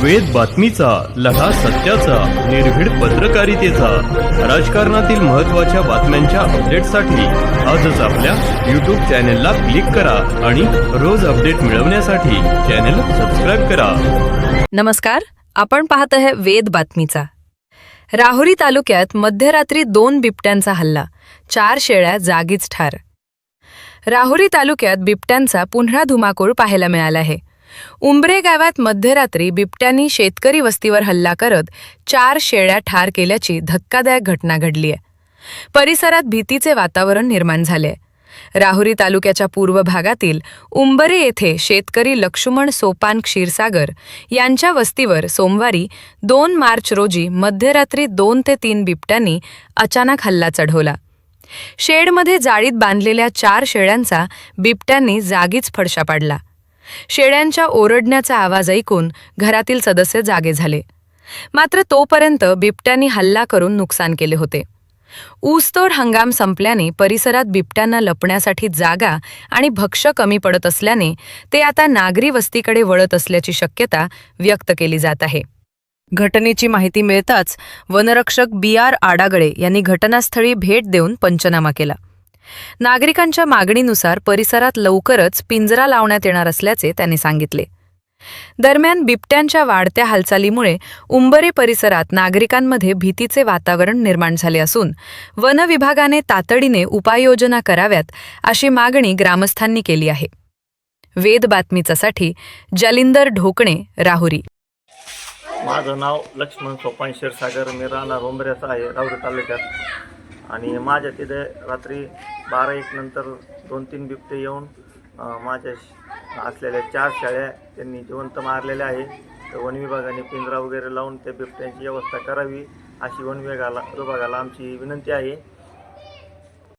वेद बातमीचा, लढा सत्याचा, निर्भीड पत्रकारितेचा, राजकारणातील महत्त्वाच्या बातम्यांच्या अपडेटसाठी आजच आपल्या यूट्यूब चॅनेलला क्लिक करा आणि रोज अपडेट मिळवण्यासाठी चॅनेल सबस्क्राईब करा. नमस्कार, आपण पाहत आहे वेद बातमीचा. राहुरी तालुक्यात मध्यरात्री 2 बिबट्यांचा हल्ला, 4 शेळ्या जागीच ठार. राहुरी तालुक्यात बिबट्यांचा पुन्हा धुमाकूळ पाहायला मिळाला आहे. उंबरे गावात मध्यरात्री बिबट्यांनी शेतकरी वस्तीवर हल्ला करत 4 शेळ्या ठार केल्याची धक्कादायक घटना घडली आहे. परिसरात भीतीचे वातावरण निर्माण झाले. राहुरी तालुक्याच्या पूर्व भागातील उंबरे येथे शेतकरी लक्ष्मण सोपान क्षीरसागर यांच्या वस्तीवर सोमवारी 2 मार्च रोजी मध्यरात्री 2 ते 3 बिबट्यांनी अचानक हल्ला चढवला. शेडमध्ये जाळीत बांधलेल्या 4 शेळ्यांचा बिबट्यांनी जागीच फडशा पाडला. शेळ्यांच्या ओरडण्याचा आवाज ऐकून घरातील सदस्य जागे झाले. मात्र तोपर्यंत बिबट्यांनी हल्ला करून नुकसान केले होते. ऊसतोड हंगाम संपल्याने परिसरात बिबट्यांना लपण्यासाठी जागा आणि भक्ष्य कमी पडत असल्याने ते आता नागरी वस्तीकडे वळत असल्याची शक्यता व्यक्त केली जात आहे. घटनेची माहिती मिळताच वनरक्षक BR आडागळे यांनी घटनास्थळी भेट देऊन पंचनामा केला. नागरिकांच्या मागणीनुसार परिसरात लवकरच पिंजरा लावण्यात येणार असल्याचे त्यांनी सांगितले. दरम्यान बिबट्यांच्या वाढत्या हालचालीमुळे उंबरे परिसरात नागरिकांमध्ये भीतीचे वातावरण निर्माण झाले असून वन विभागाने तातडीने उपाययोजना कराव्यात अशी मागणी ग्रामस्थांनी केली आहे. वेद बातमीसाठी जालिंदर ढोकणे, राहुरी. माझं नाव लक्ष्मण सोपान क्षीरसागर, मी राहणार उंबऱ्याचा आहे, राहुरी तालुक्यात. आणि माझ्या तिथे रात्री 12-1 नंतर 2-3 बिबटे येऊन माझ्या असलेल्या 4 शेळ्या त्यांनी जिवंत मारलेल्या आहे. तर वन विभागाने पिंजरा वगैरे लावून त्या बिबट्यांची व्यवस्था करावी अशी वन विभागाला आमची विनंती आहे.